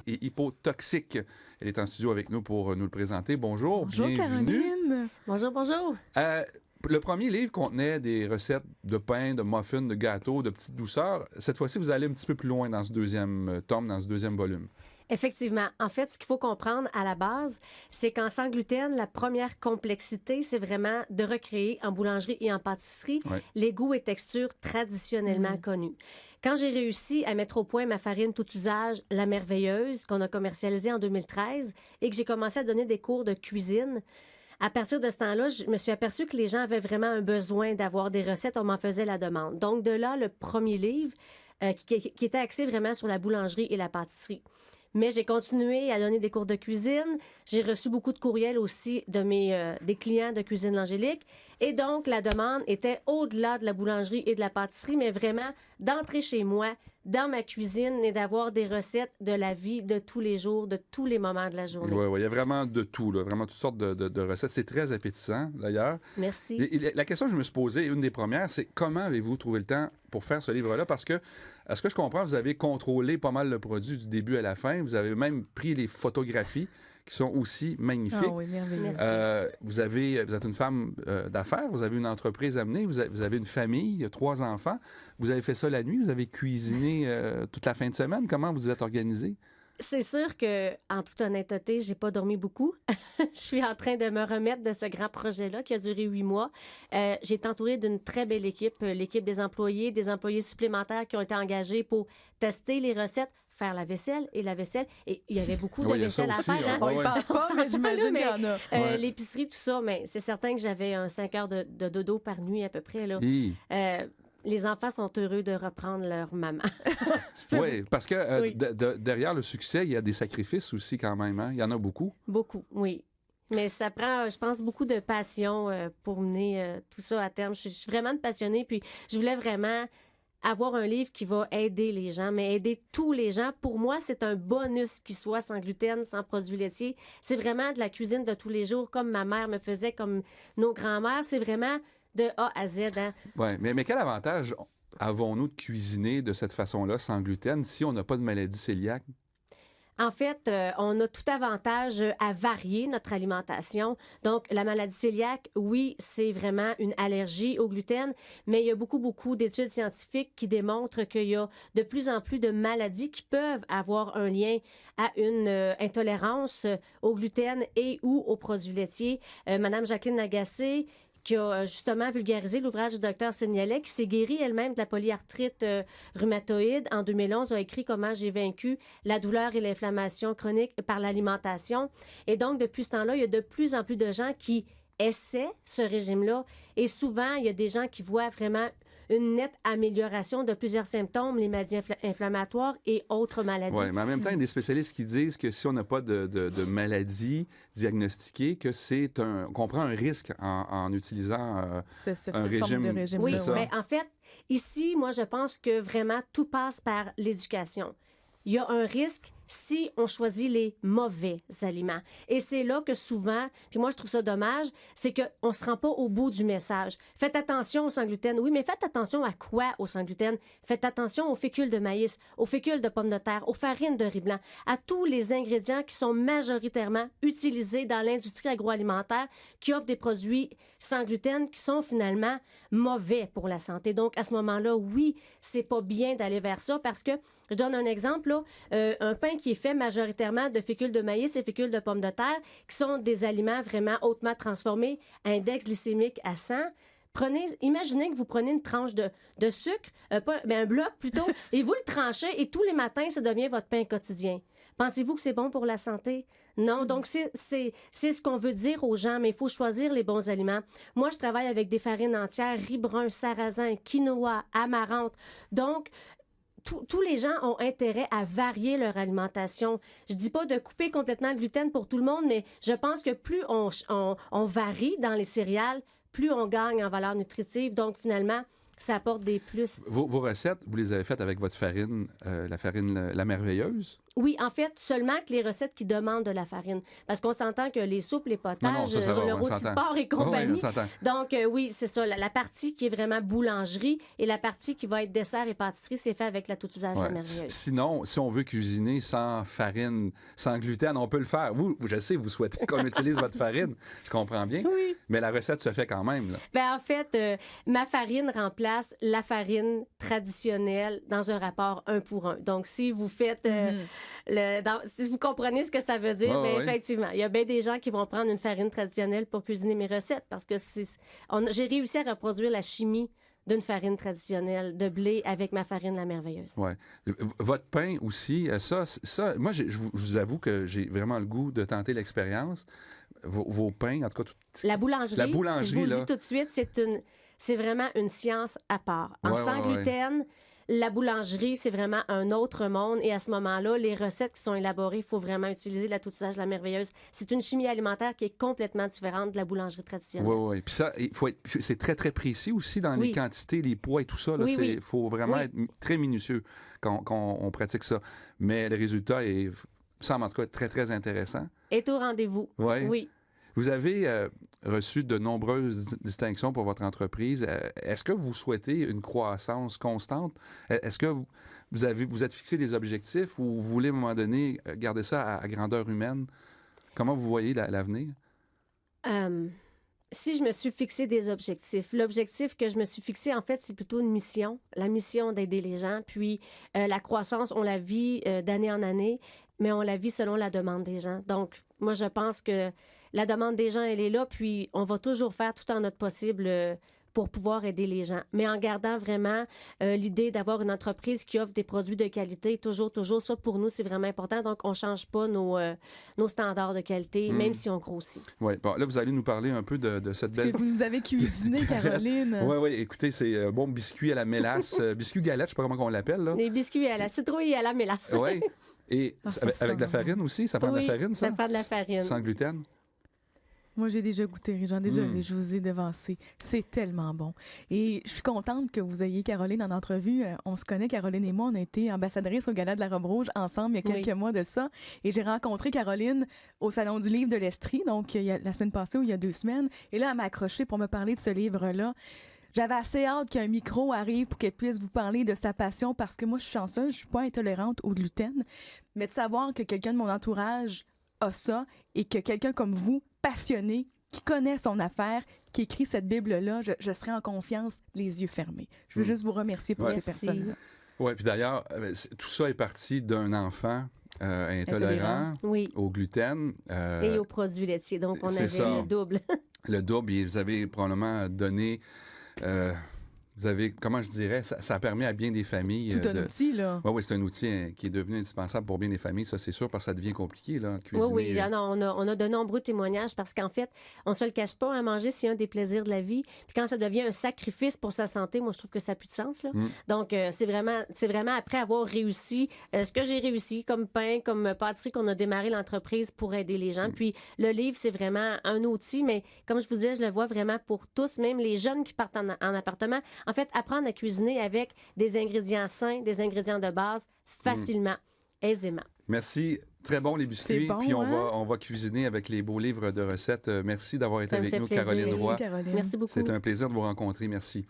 et hypotoxique. Elle est en studio avec nous pour nous le présenter. Bonjour, Bonjour bienvenue. Caroline. Bonjour, bonjour. Le premier livre contenait des recettes de pain, de muffins, de gâteaux, de petites douceurs. Cette fois-ci, vous allez un petit peu plus loin dans ce deuxième tome, dans ce deuxième volume. Effectivement. En fait, ce qu'il faut comprendre à la base, c'est qu'en sans gluten, la première complexité, c'est vraiment de recréer en boulangerie et en pâtisserie les goûts et textures traditionnellement connus. Quand j'ai réussi à mettre au point ma farine tout usage, La Merveilleuse, qu'on a commercialisée en 2013, et que j'ai commencé à donner des cours de cuisine, à partir de ce temps-là, je me suis aperçue que les gens avaient vraiment un besoin d'avoir des recettes. On m'en faisait la demande. Donc, de là, le premier livre qui était axé vraiment sur la boulangerie et la pâtisserie. Mais j'ai continué à donner des cours de cuisine. J'ai reçu beaucoup de courriels aussi des clients de Cuisine l'Angélique. Et donc, la demande était au-delà de la boulangerie et de la pâtisserie, mais vraiment d'entrer chez moi, dans ma cuisine et d'avoir des recettes de la vie de tous les jours, de tous les moments de la journée. Oui, il y a vraiment de tout, là, vraiment toutes sortes de recettes. C'est très appétissant, d'ailleurs. Merci. La question que je me suis posée, une des premières, c'est comment avez-vous trouvé le temps pour faire ce livre-là? Parce que, à ce que je comprends, vous avez contrôlé pas mal le produit du début à la fin. Vous avez même pris les photographies qui sont aussi magnifiques. Ah oui, merveilleux. Vous êtes une femme d'affaires, vous avez une entreprise à mener, vous avez une famille, 3 enfants. Vous avez fait ça la nuit, vous avez cuisiné toute la fin de semaine. Comment vous êtes organisé? C'est sûr que, en toute honnêteté, j'ai pas dormi beaucoup. Je suis en train de me remettre de ce grand projet-là qui a duré 8 mois. J'ai été entourée d'une très belle équipe, l'équipe des employés supplémentaires qui ont été engagés pour tester les recettes, faire la vaisselle. Et il y avait beaucoup de vaisselle à faire. Hein? On y pense pas, mais j'imagine qu'il y en a. L'épicerie, tout ça, mais c'est certain que j'avais 5 heures de dodo par nuit à peu près. Là. Les enfants sont heureux de reprendre leur maman. Oui, parce que derrière le succès, il y a des sacrifices aussi quand même. Hein? Il y en a beaucoup. Beaucoup, oui. Mais ça prend, je pense, beaucoup de passion pour mener tout ça à terme. Je suis vraiment passionnée, puis je voulais vraiment avoir un livre qui va aider les gens, mais aider tous les gens. Pour moi, c'est un bonus qui soit sans gluten, sans produits laitiers. C'est vraiment de la cuisine de tous les jours, comme ma mère me faisait, comme nos grands-mères. C'est vraiment de A à Z. Hein? Oui, mais quel avantage avons-nous de cuisiner de cette façon-là, sans gluten, si on n'a pas de maladie cœliaque? En fait, on a tout avantage à varier notre alimentation. Donc, la maladie cœliaque, oui, c'est vraiment une allergie au gluten, mais il y a beaucoup d'études scientifiques qui démontrent qu'il y a de plus en plus de maladies qui peuvent avoir un lien à une intolérance au gluten et ou aux produits laitiers. Madame Jacqueline Lagacé, qui a justement vulgarisé l'ouvrage du Dr Seignelay, qui s'est guérie elle-même de la polyarthrite rhumatoïde. En 2011, a écrit « Comment j'ai vaincu la douleur et l'inflammation chronique par l'alimentation ». Et donc, depuis ce temps-là, il y a de plus en plus de gens qui essaient ce régime-là. Et souvent, il y a des gens qui voient vraiment une nette amélioration de plusieurs symptômes, les maladies inflammatoires et autres maladies. Oui, mais en même temps, il y a des spécialistes qui disent que si on n'a pas de maladie diagnostiquée, qu'on prend un risque en utilisant un régime. Oui, mais en fait, ici, moi, je pense que vraiment, tout passe par l'éducation. Il y a un risque si on choisit les mauvais aliments. Et c'est là que souvent, puis moi je trouve ça dommage, c'est qu'on ne se rend pas au bout du message. Faites attention au sans gluten. Oui, mais faites attention à quoi au sans gluten? Faites attention aux fécules de maïs, aux fécules de pommes de terre, aux farines de riz blanc, à tous les ingrédients qui sont majoritairement utilisés dans l'industrie agroalimentaire qui offrent des produits sans gluten qui sont finalement mauvais pour la santé. Donc, à ce moment-là, oui, c'est pas bien d'aller vers ça parce que, je donne un exemple, là, un pain qui est fait majoritairement de fécules de maïs et fécules de pommes de terre, qui sont des aliments vraiment hautement transformés, index glycémique à 100. Imaginez que vous prenez une tranche de sucre, un bloc plutôt, et vous le tranchez et tous les matins, ça devient votre pain quotidien. Pensez-vous que c'est bon pour la santé? Non. Donc, c'est ce qu'on veut dire aux gens, mais il faut choisir les bons aliments. Moi, je travaille avec des farines entières, riz brun, sarrasin, quinoa, amaranth. Donc, tous les gens ont intérêt à varier leur alimentation. Je dis pas de couper complètement le gluten pour tout le monde, mais je pense que plus on varie dans les céréales, plus on gagne en valeur nutritive. Donc, finalement, ça apporte des plus. Vos recettes, vous les avez faites avec votre farine, la farine La Merveilleuse? Oui, en fait, seulement que les recettes qui demandent de la farine. Parce qu'on s'entend que les soupes, les potages, ça va, le on rôti de s'entend. porc et compagnie. Oui, on s'entend. Donc, oui, c'est ça. La partie qui est vraiment boulangerie et la partie qui va être dessert et pâtisserie, c'est fait avec la tout usage La Merveilleuse. Sinon, si on veut cuisiner sans farine, sans gluten, on peut le faire. Vous, je sais, vous souhaitez qu'on utilise votre farine. Je comprends bien. Oui. Mais la recette se fait quand même, là. Ben, en fait, ma farine remplace la farine traditionnelle dans un rapport 1 pour 1. Donc, si vous faites... si vous comprenez ce que ça veut dire, bien, effectivement, il y a bien des gens qui vont prendre une farine traditionnelle pour cuisiner mes recettes parce que j'ai réussi à reproduire la chimie d'une farine traditionnelle de blé avec ma farine La Merveilleuse. Oui. Votre pain aussi, ça moi, je vous avoue que j'ai vraiment le goût de tenter l'expérience. Vos pains, en tout cas... La boulangerie, je vous le là. dis tout de suite, c'est vraiment une science à part. Sans gluten... La boulangerie, c'est vraiment un autre monde. Et à ce moment-là, les recettes qui sont élaborées, il faut vraiment utiliser la tout usage La Merveilleuse. C'est une chimie alimentaire qui est complètement différente de la boulangerie traditionnelle. Oui. Puis ça, c'est très, très précis aussi dans les quantités, les poids et tout ça. Il faut vraiment être très minutieux quand on pratique ça. Mais le résultat semble en tout cas très, très intéressant. Est au rendez-vous. Oui. Vous avez reçu de nombreuses distinctions pour votre entreprise. Est-ce que vous souhaitez une croissance constante? Est-ce que vous êtes fixé des objectifs ou vous voulez, à un moment donné, garder ça à grandeur humaine? Comment vous voyez l'avenir? Si je me suis fixé des objectifs, l'objectif que je me suis fixé, en fait, c'est plutôt une mission. La mission d'aider les gens. Puis la croissance, on la vit d'année en année, mais on la vit selon la demande des gens. Donc, moi, je pense que la demande des gens, elle est là, puis on va toujours faire tout en notre possible pour pouvoir aider les gens. Mais en gardant vraiment l'idée d'avoir une entreprise qui offre des produits de qualité, toujours, ça, pour nous, c'est vraiment important. Donc, on ne change pas nos standards de qualité, même si on grossit. Oui. Bon, là, vous allez nous parler un peu de cette belle... Que vous nous avez cuisiné, Caroline. Oui. Écoutez, c'est bon biscuit à la mélasse. Biscuit galette, je ne sais pas comment on l'appelle, là. Des biscuits à la citrouille et à la mélasse. Oui. Et avec de la farine aussi? Ça prend de la farine, ça? Ça prend de la farine. Sans gluten? Moi, j'ai déjà goûté, Régent. Désolée, je vous ai devancé. C'est tellement bon. Et je suis contente que vous ayez Caroline en entrevue. On se connaît, Caroline et moi. On a été ambassadrices au Gala de la Robe Rouge ensemble il y a quelques mois de ça. Et j'ai rencontré Caroline au Salon du livre de l'Estrie, donc la semaine passée ou il y a 2 semaines. Et là, elle m'a accroché pour me parler de ce livre-là. J'avais assez hâte qu'un micro arrive pour qu'elle puisse vous parler de sa passion parce que moi, je suis chanceuse, je suis pas intolérante au gluten. Mais de savoir que quelqu'un de mon entourage a ça et que quelqu'un comme vous, passionné, qui connaît son affaire, qui écrit cette Bible-là, je serai en confiance, les yeux fermés. Je veux juste vous remercier pour ces personnes-là. Oui, puis d'ailleurs, tout ça est parti d'un enfant intolérant au gluten. Et aux produits laitiers. Donc, on avait le double. Le double, et vous avez probablement donné... vous avez, comment je dirais, ça permet à bien des familles... Tout un outil, là. Oui, c'est un outil qui est devenu indispensable pour bien des familles, ça c'est sûr, parce que ça devient compliqué, là, cuisiner. Oui, on a de nombreux témoignages parce qu'en fait, on ne se le cache pas, à manger, c'est un des plaisirs de la vie. Puis quand ça devient un sacrifice pour sa santé, moi, je trouve que ça n'a plus de sens, là. Donc, c'est vraiment après avoir réussi ce que j'ai réussi comme pain, comme pâtisserie, qu'on a démarré l'entreprise pour aider les gens. Puis le livre, c'est vraiment un outil, mais comme je vous disais, je le vois vraiment pour tous, même les jeunes qui partent en appartement. En fait, apprendre à cuisiner avec des ingrédients sains, des ingrédients de base, facilement, aisément. Merci. Très bon, les biscuits. Bon, puis on va cuisiner avec les beaux livres de recettes. Merci d'avoir été avec nous, plaisir. Caroline Roy. Merci, Caroline. Merci beaucoup. C'est un plaisir de vous rencontrer. Merci.